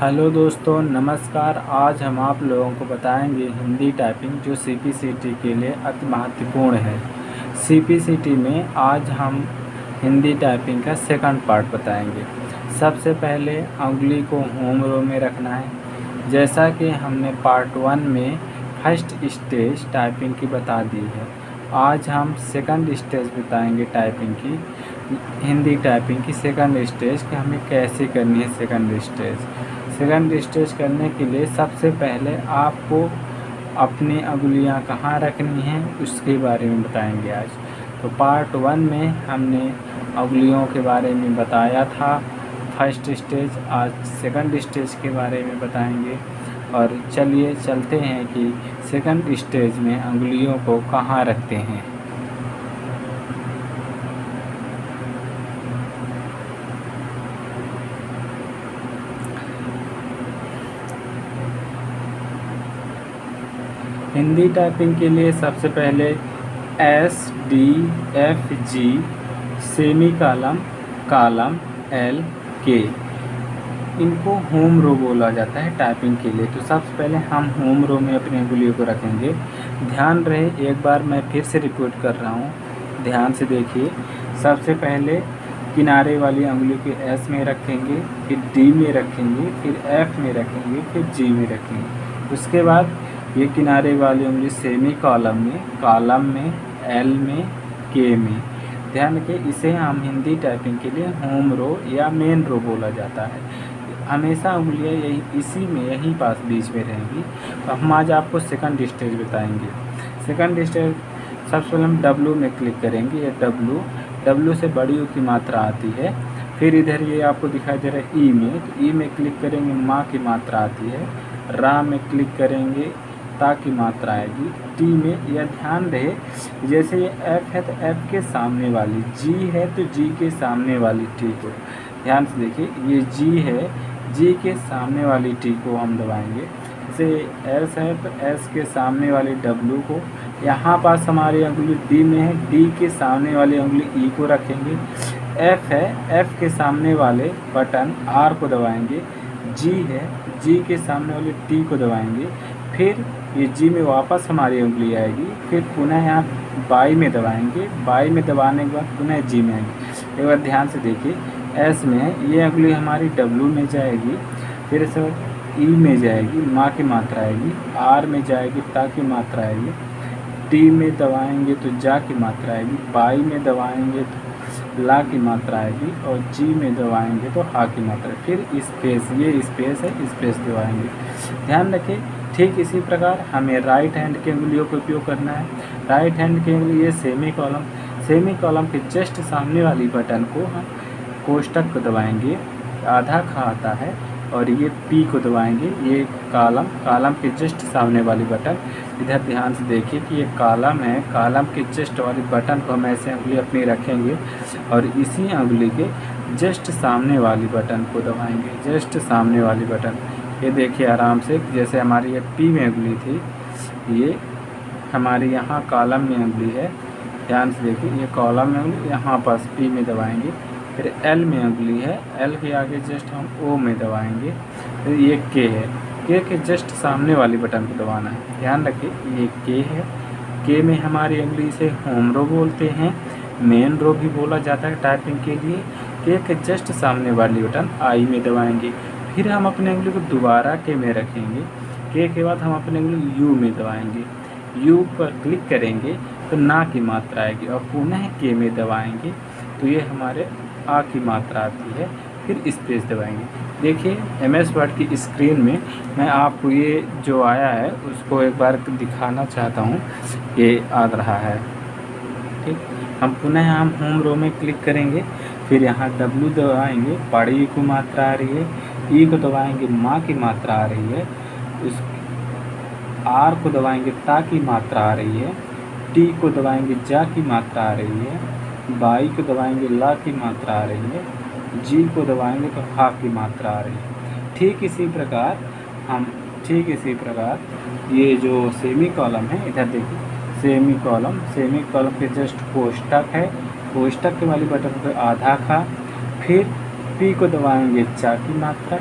Hello दोस्तों, नमस्कार। आज हम आप लोगों को बताएंगे हिंदी टाइपिंग जो सीपीसीटी के लिए अति महत्वपूर्ण है। सीपीसीटी में आज हम हिंदी टाइपिंग का सेकंड पार्ट बताएंगे। सबसे पहले उंगली को होम रो में रखना है। जैसा कि हमने पार्ट 1 में फर्स्ट स्टेज टाइपिंग की बता दी है, आज हम सेकंड स्टेज बताएंगे टाइपिंग की, हिंदी टाइपिंग की सेकंड स्टेज कि हमें कैसे करनी है। सेकंड स्टेज करने के लिए सबसे पहले आपको अपनी अंगुलियां कहाँ रखनी हैं उसके बारे में बताएंगे आज। तो पार्ट 1 में हमने अंगुलियों के बारे में बताया था फर्स्ट स्टेज, आज सेकंड स्टेज के बारे में बताएंगे। और चलिए चलते हैं कि सेकंड स्टेज में अंगुलियों को कहाँ रखते हैं। हिंदी टाइपिंग के लिए सबसे पहले S D F G semi column column L के, इनको होम रो बोला जाता है टाइपिंग के लिए। तो सबसे पहले हम होम रो में अपनी अंगुलियों को रखेंगे। ध्यान रहे, एक बार मैं फिर से रिपीट कर रहा हूँ, ध्यान से देखिए। सबसे पहले किनारे वाली अंगुली को एस में रखेंगे, फिर डी में रखेंगे, फिर एफ में रखेंगे, फिर जी में रखेंगे। उसके बाद ये किनारे वाली उंगली सेमी कॉलम में, एल में, के में। ध्यान रखें, इसे हम हिंदी टाइपिंग के लिए होम रो या मेन रो बोला जाता है। हमेशा उंगलियां यहीं पास बीच में रहेंगी। तो हम आज आपको सेकंड स्टेज बताएंगे। सेकंड स्टेज सबसे पहले हम डब्लू में क्लिक करेंगे। ये डब्लू से बड़ी यू की मात्रा आती है। फिर इधर ये आपको दिखाई दे रहा है ई में, तो ई में क्लिक करेंगे, माँ की मात्रा आती है। रा में क्लिक करेंगे, ता की मात्रा आएगी। टी में यह ध्यान रहे, जैसे ये एफ है तो एफ के सामने वाली, जी है तो जी के सामने वाली टी को ध्यान से देखिए। ये जी है, जी के सामने वाली टी को हम दबाएंगे। जैसे एस है तो एस के सामने वाली डब्लू को, यहाँ पास हमारी अंगुली डी में है, डी के सामने वाली अंगुली ई को रखेंगे। एफ है, एफ के सामने वाले बटन आर को दबाएंगे। जी है, जी के सामने वाले टी को दबाएंगे। फिर ये जी में वापस हमारी उंगली आएगी। फिर पुनः यहाँ बाई में दबाएंगे, बाई में दबाने के बाद पुनः जी में आएगी। एक बार ध्यान से देखिए, एस में है, ये उंगली हमारी डब्लू में जाएगी, फिर इसे ई में जाएगी, माँ की मात्रा आएगी। आर में जाएगी, ता की मात्रा आएगी। टी में दबाएंगे तो जा की मात्रा आएगी। बाई में दबाएंगे तो ला की मात्रा आएगी, और जी में दबाएंगे तो हा की मात्रा। फिर स्पेस, ये स्पेस है, स्पेस दबाएंगे। ध्यान रखें, ठीक इसी प्रकार हमें राइट हैंड की उंगलियों का उपयोग करना है। राइट हैंड की उंगली ये सेमी कॉलम के जस्ट सामने वाली बटन को हम कोष्टक को दबाएंगे, आधा खा आता है, और ये पी को दबाएंगे। ये कॉलम के जस्ट सामने वाली बटन, इधर ध्यान से देखिए कि ये कॉलम है, कॉलम के जस्ट वाली बटन को हम ऐसे उंगली अपनी रखेंगे और इसी उंगली के जस्ट सामने वाली बटन को दबाएंगे, जस्ट सामने वाली बटन। ये देखिए आराम से, जैसे हमारी ये पी में उंगली थी, ये हमारी यहाँ कॉलम में उंगली है। ध्यान से देखिए, ये कॉलम में उंगली, यहाँ पास पी में दबाएंगे। फिर एल में उंगली है, एल के आगे जस्ट हम ओ में दबाएंगे। फिर ये के है, के जस्ट सामने वाली बटन को दबाना है। ध्यान रखिए, ये के है, के में हमारी उंगली से होम रो बोलते हैं, मेन रो भी बोला जाता है टाइपिंग के लिए। के जस्ट सामने वाली बटन आई में दबाएंगे। फिर हम अपने उंगली को दोबारा के में रखेंगे। के बाद हम अपने उंगली यू में दबाएंगे। यू पर क्लिक करेंगे तो ना की मात्रा आएगी, और पुनः के में दबाएंगे तो ये हमारे आ की मात्रा आती है। फिर स्पेस दबाएंगे। देखिए MS वर्ड की स्क्रीन में मैं आपको ये जो आया है उसको एक बार दिखाना चाहता हूँ। ये आ रहा है, ठीक। हम पुनः होम रो में क्लिक करेंगे, फिर यहाँ डब्लू दबाएंगे, बड़ी को मात्रा आ रही है। ई को दबाएंगे, माँ की मात्रा आ रही है। उस आर को दबाएंगे, ता की मात्रा आ रही है। टी को दबाएंगे, जा की मात्रा आ रही है। बाई को दबाएंगे, ला की मात्रा आ रही है। जी को दबाएंगे तो हा की मात्रा आ रही है। ठीक इसी प्रकार ये जो सेमी कॉलम है, इधर देखिए, सेमी कॉलम के जस्ट कोष्टक है, कोष्टक के वाली बटन को आधा खा। फिर पी को दबाएंगे, चा की मात्रा।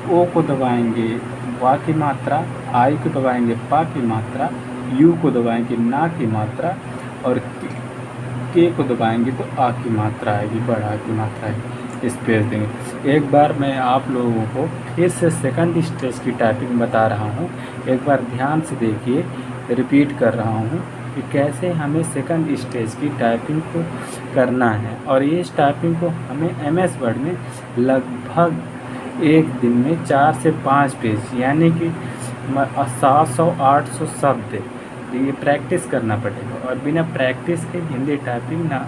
ओ को दबाएंगे वा की मात्रा, आई को दबाएंगे पा की मात्रा, यू को दबाएंगे ना की मात्रा, और के को दबाएंगे तो आ की मात्रा आएगी, बड़ा की मात्रा आएगी। स्पेस देंगे। एक बार मैं आप लोगों को फिर से सेकंड स्टेज की टाइपिंग बता रहा हूँ, एक बार ध्यान से देखिए, रिपीट कर रहा हूँ कि कैसे हमें सेकंड स्टेज की टाइपिंग को करना है। और ये इस टाइपिंग को हमें MS वर्ड में लगभग एक दिन में 4 से 5 पेज यानी कि 700-800 शब्द ये प्रैक्टिस करना पड़ेगा। और बिना प्रैक्टिस के हिंदी टाइपिंग ना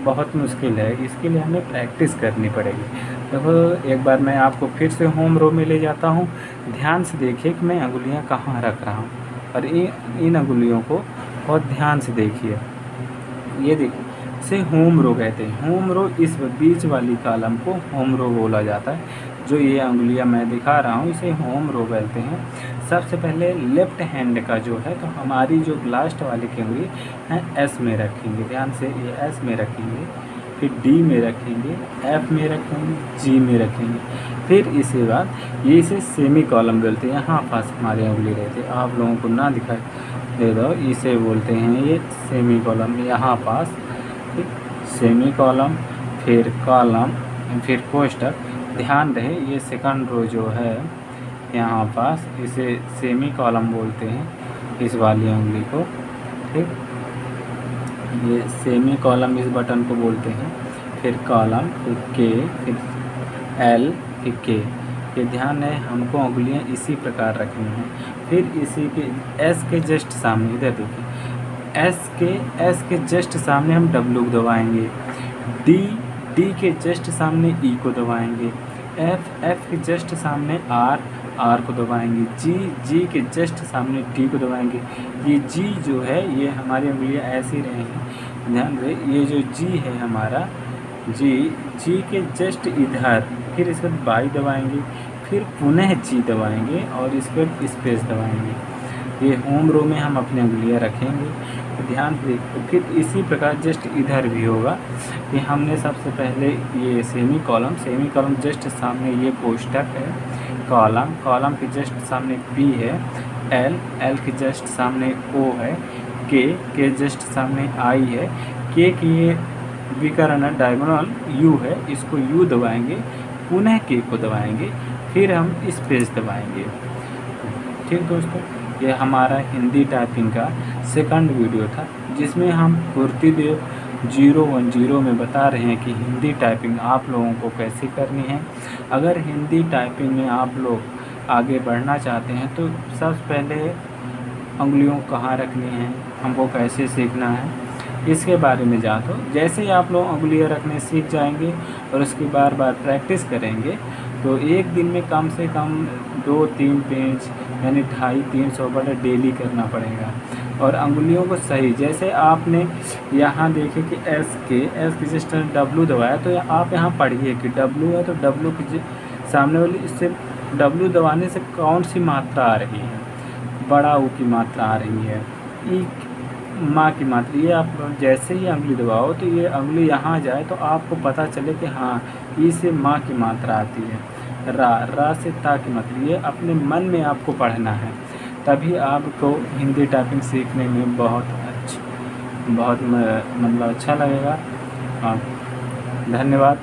बहुत मुश्किल है, इसके लिए हमें प्रैक्टिस करनी पड़ेगी। देखो एक बार मैं आपको फिर से होम रो में ले जाता हूँ, ध्यान से देखिए कि मैं अंगुलियाँ कहाँ रख रहा हूँ, और इन अंगुलियों को बहुत ध्यान से देखिए। ये देखिए, इसे होम रो कहते हैं। होम रो, इस बीच वाली कॉलम को होम रो बोला जाता है। जो ये अंगुलियां मैं दिखा रहा हूँ इसे होम रो बोलते हैं। सबसे पहले लेफ्ट हैंड का जो है, तो हमारी जो लास्ट वाली की उंगली है S में रखेंगे, ध्यान से ये S में रखेंगे, फिर D में रखेंगे, F में रखेंगे, G में रखेंगे। फिर इसके बाद ये इसे सेमी कॉलम बोलते हैं। यहाँ पास हमारी उंगली रहती है, आप लोगों को ना दिखाई दे दो, इसे बोलते हैं ये सेमी कॉलम। यहाँ पास सेमी कॉलम, फिर कॉलम, फिर कोष्टक। ध्यान रहे ये सेकंड रो जो है यहाँ पास, इसे सेमी कॉलम बोलते हैं, इस वाली उंगली को, ठीक। ये सेमी कॉलम इस बटन को बोलते हैं। फिर कॉलम, फिर के, फिर L, फिर के। ये ध्यान है, हमको उंगलियाँ इसी प्रकार रखनी हैं। फिर इसी के S के जस्ट सामने, इधर देखिए, S के जस्ट सामने हम W दबाएंगे, D के जस्ट सामने E को दबाएंगे, F के जस्ट सामने R को दबाएंगे, G के जस्ट सामने T को दबाएंगे। ये G जो है ये हमारी उंगलियां ऐसी रहेंगी, ध्यान रहे। ये जो G है हमारा, G के जस्ट इधर, फिर इसके बाद Y दबाएंगे, फिर पुनः G दबाएंगे और इसके बाद स्पेस दबाएंगे। ये होम रो में हम अपनी उंगलियां रखेंगे, तो ध्यान से। फिर इसी प्रकार जस्ट इधर भी होगा कि हमने सबसे पहले ये सेमी कॉलम जस्ट सामने ये कोष्टक है, कॉलम के जस्ट सामने P है, L के जस्ट सामने O है, के जस्ट सामने I है, के की ये विकर्ण डायगोनल U है, इसको U दबाएंगे, पुनः के को दबाएंगे, फिर हम स्पेस दबाएंगे। ठीक दोस्तों, ये हमारा हिंदी टाइपिंग का सेकंड वीडियो था, जिसमें हम गुरुदेव 010 में बता रहे हैं कि हिंदी टाइपिंग आप लोगों को कैसे करनी है। अगर हिंदी टाइपिंग में आप लोग आगे बढ़ना चाहते हैं तो सबसे पहले उंगलियों कहाँ रखनी है, हमको कैसे सीखना है, इसके बारे में जान दो। जैसे ही आप लोग उंगलियां रखने सीख जाएंगे और उसकी बार बार प्रैक्टिस करेंगे तो एक दिन में कम से कम 2-3 पेज यानी 250-300 वर्ड डेली करना पड़ेगा। और अंगुलियों को सही, जैसे आपने यहाँ देखे कि एस के जस्ट W दबाया, तो आप यहाँ पढ़िए कि W है तो W के सामने वाली, इससे W दबाने से कौन सी मात्रा आ रही है, बड़ा ऊ की मात्रा आ रही है, ई माँ की मात्रा। ये आप जैसे ही उंगली दबाओ तो ये उंगली यहाँ जाए तो आपको पता चले कि हाँ ई से माँ की मात्रा आती है, रा से ता की मात्रा। ये अपने मन में आपको पढ़ना है, तभी आपको हिंदी टाइपिंग सीखने में बहुत मतलब अच्छा लगेगा। धन्यवाद।